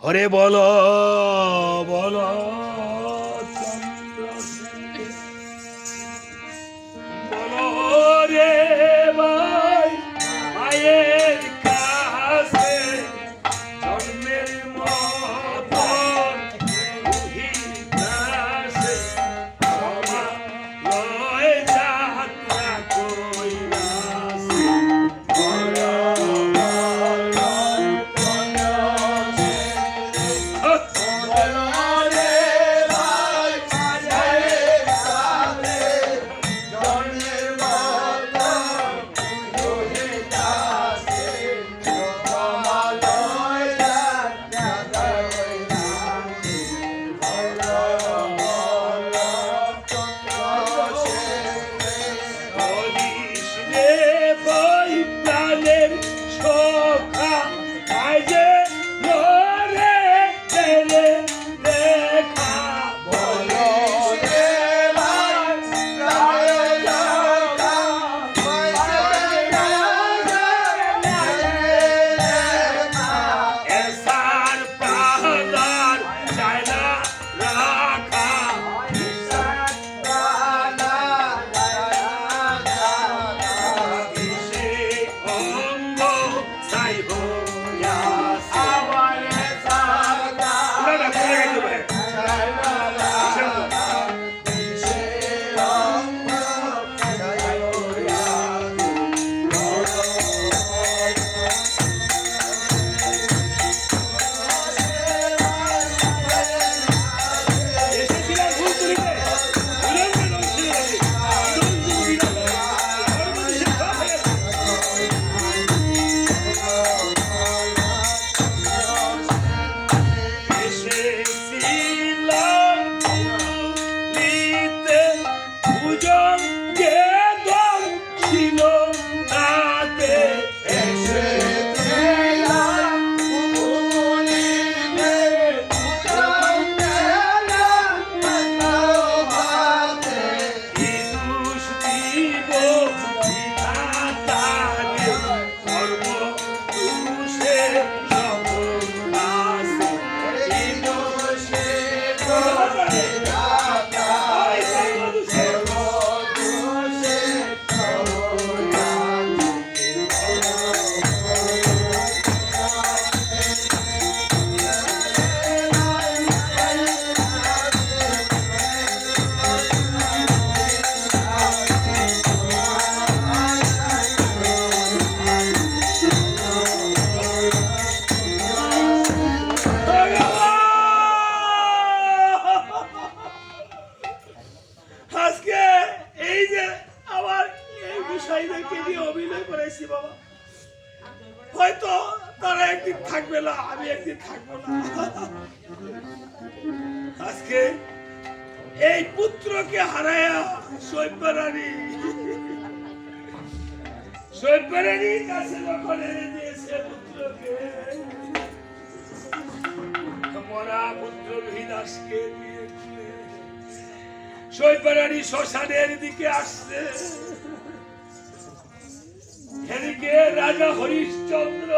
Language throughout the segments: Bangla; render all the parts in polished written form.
ওরে বলো বলো বলো রে ভাই মায়ের কাছে জন্মের মতন উহিতাছে ক্ষমা লয় যাত্রা কইরাছে হয়তো তারা একদিন থাকবে না, আমি একদিন থাকবো না। আজকে এই পুত্রকে হারায়া সৈব্যরানী কাছে যখন এনে দিয়েছে পুত্রকে, মরা পুত্র রোহিদাসকে দিয়ে সৈব্যরানী শ্মশানের দিকে আসছে। এদিকে রাজা হরিশ্চন্দ্র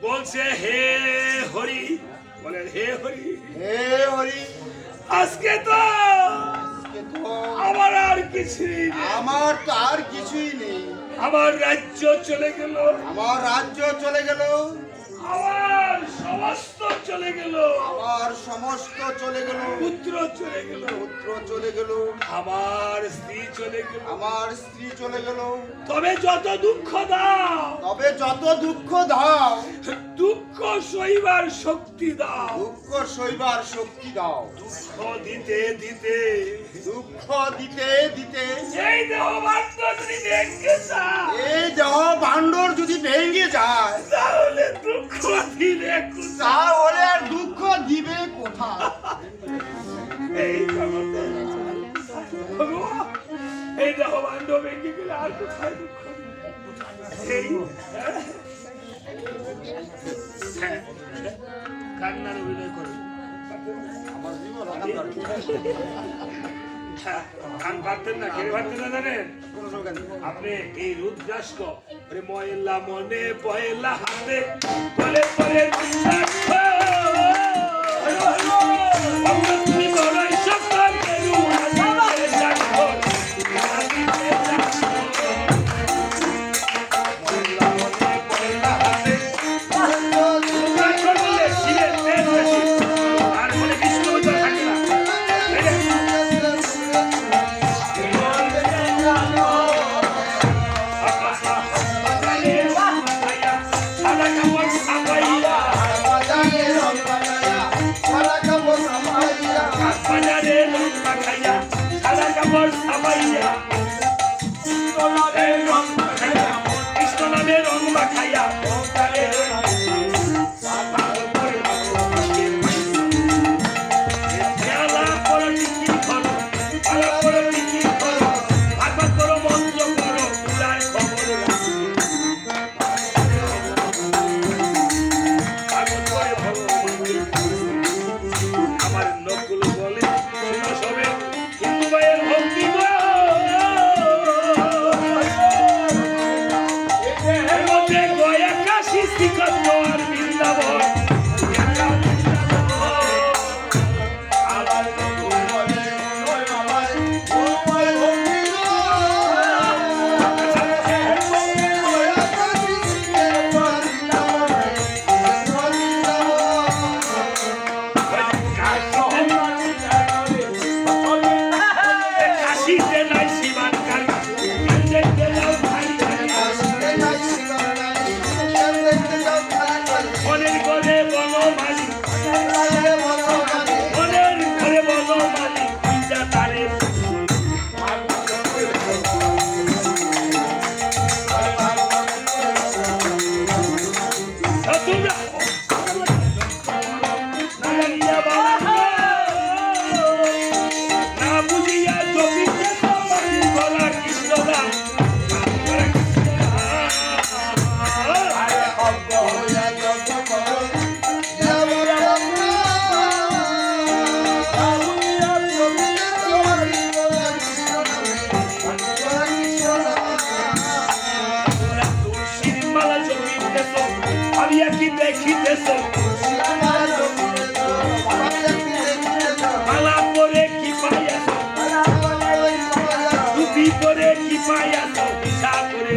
বলছে, হে হরি, বলেন হে হরি, হে হরি, আজকে তো আমার আর কিছুই নেই, আমার তো আর কিছুই নেই। আমার রাজ্য চলে গেল, আমার রাজ্য চলে গেল, আমার সমস্ত চলে গেল, আমার সমস্ত চলে গেল, পুত্র চলে গেল, পুত্র চলে গেল, আমার স্ত্রী চলে গেল, আমার স্ত্রী চলে গেল। তবে যত দুঃখ দাও, তবে যত দুঃখ দাও, দুঃখ সইবার শক্তি দাও, দুঃখ সইবার শক্তি দাও। দুঃখ দিতে দিতে, দুঃখ দিতে দিতে এই দেহ ভাণ্ড যদি ভেঙে যায়, এই দেহ ভাণ্ডর যদি ভেঙে যায়, তাহলে দুঃখ দিলে কোথায়? তাহলে আর দুঃখ দিবে কোথায়? এই জগতে ভগবান, এই দেহ ভাণ্ড ভেঙে গেলে আর কোথায় দুঃখ দিবে? এই কান্নার অভিনয় করে আমার জীবন কান পারতেন না, কেড়ে পারতেন না জানেন? আপনি এই রুদ্রাস্ক ময়লা মনে পয়লা হাতে বলে বাবাইয়া কি দেখিতেছ মালা পরে কি পাইয়াছ টুপি পরে কি পাইয়াছ পিছা করে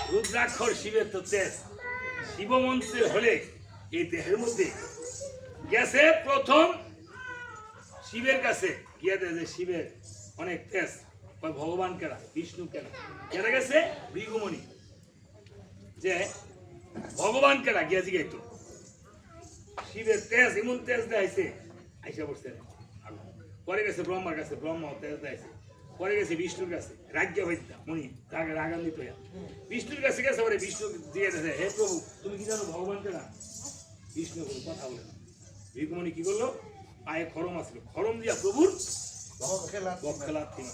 রুদ্রাক্ষর শিবের তো তেজ শিব মন্ত্রের হলে এই দেহের মধ্যে গেছে প্রথম শিবের কাছে গিয়ে যে শিবের অনেক তেজ ভগবান কেনা বিষ্ণু কেনা কেনা গেছে ভৃগুমণি যে ভগবান কেনা গিয়ে জিগাইত শিবের তেজ এমন তেজ দেখাইছে আইসা বসছে পরে গেছে ব্রহ্মার কাছে ব্রহ্মা তেজ দেখাইছে পরে গেছে বিষ্ণুর কাছে রাজ্য হইতা মনি তাকে রাগান্বিত হইয়া বিষ্ণুর কাছে গেছে পরে বিষ্ণু দিয়ে গেছে হে প্রভু তুমি কি জানো ভগবান কেনা বিষ্ণু কোনো কথা বলে না ভৃগুমণি কি করলো পায়ে খরম আসলো খরম দিয়া প্রভুর বক্ষেলার থেকে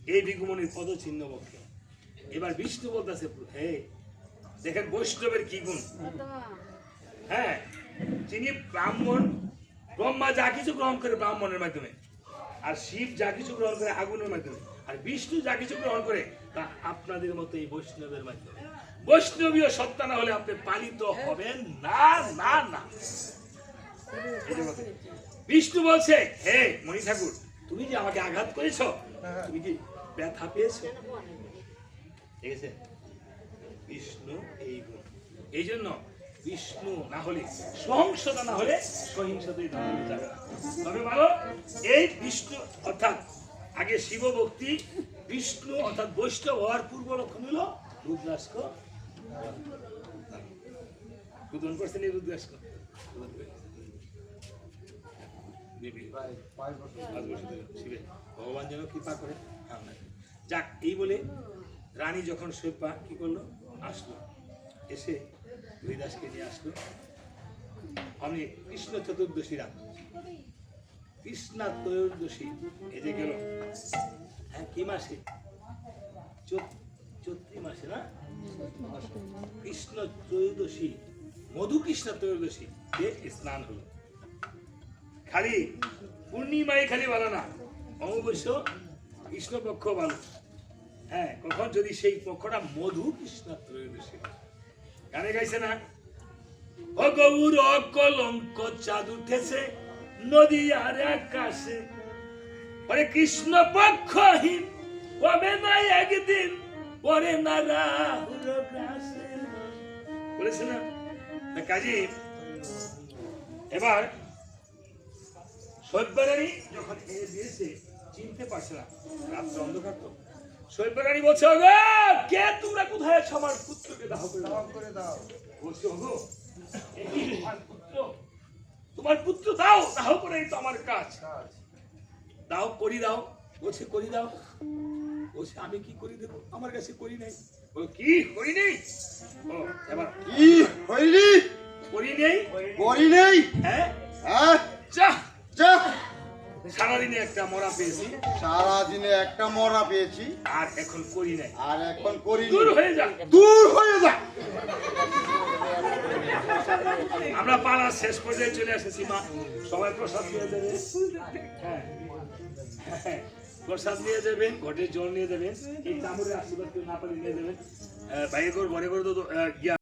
এই ভৃগুমণির পদচিহ্ন বক্ষে এবার বিষ্ণু বলতেছে হে দেখেন বৈষ্ণবের কি গুণ হ্যাঁ যিনি ব্রাহ্মণ ব্রহ্মা যা কিছু গ্রহণ করে ব্রাহ্মণের মাধ্যমে আর শিব যা কিছু গ্রহণ করে আগুনের মাধ্যমে আর বিষ্ণু যা কিছু গ্রহণ করে তা আপনাদের মতো এই বৈষ্ণবের মাধ্যমে বৈষ্ণবীয় সত্তা না হলে আপনি পালিত হবেন না না না বিষ্ণু বলছে হে মণি ঠাকুর তুমি যে আমাকে আঘাত করেছো তুমি কি ব্যথা পেয়েছো ঠিক আছে বিষ্ণু এই গুণ এই জন্য বিষ্ণু না হলে সহিংসতা না হলে সহিংসতাই ধর্ম যাবে না তবে ভালো এই বিষ্ণু অর্থাৎ আগে শিব ভক্তি বিষ্ণু অর্থাৎ বৈষ্ণব হওয়ার পূর্ব লক্ষণ হলো রুদ্রাক্ষ পূজন করছেন এই রুদ্রাক্ষ ভগবান যেন কৃপা করে যাক এই বলে রানী যখন শৈপা কি করলো আসলো এসে হরিদাসকে নিয়ে আসলো আমি কৃষ্ণ চতুর্দশী রাত কৃষ্ণা ত্রয়োদশী এই যে গেল হ্যাঁ কি মাসে চৈত্রী মাসে না কৃষ্ণ ত্রয়োদশী মধু কৃষ্ণ ত্রয়োদশী যে স্নান হলো খালি পূর্ণিমায় খালি ভালো না অমাবস্য কৃষ্ণপক্ষ ভালো হ্যাঁ কখন যদি সেই পক্ষটা মধু কৃষ্ণ ত্রয়োদশী গানে গাইছে না ও গৌর কলঙ্ক চাঁদ উঠেছে নদী আর আকাশে পরে কৃষ্ণ পক্ষহীন কবে না একদিন পরে না রাহুল গ্রাসে বলেছে না কাজী এবার সৈব্যরানী যখন খেয়ে দিয়েছে চিনতে পারছে না রাত্রে অন্ধকার তো সৈব্যরানী বলছে ওগো কে তোমরা কোথায় আছো আমার পুত্রকে দাহ করে দাও বলছে ওগো এই তোমার পুত্র দাও দাহ করেই তো আমার কাজ দাও করি দাও বলছে করি দাও বলছে আমি কি করি দেবো আমার কাছে করি নাই বলো কি করি নেই ও এবার কি হইলি করি নেই করি নেই হ্যাঁ হ্যাঁ যা যা সারাদিনে একটা মরা পেয়েছি সারাদিনে একটা মরা পেয়েছি আর এখন করি নাই আর এখন করি দূর হয়ে যা দূর হয়ে যা আমরা পাড়ার শেষ পর্যায়ে চলে এসেছি মা সবাই প্রসাদ নিয়ে যাবে হ্যাঁ প্রসাদ নিয়ে যাবেন ঘটে জল নিয়ে যাবেন এই চামড়ের আশীর্বাদ কেউ না পারে নিয়ে যাবেন বাইরে করে ঘরে করে তো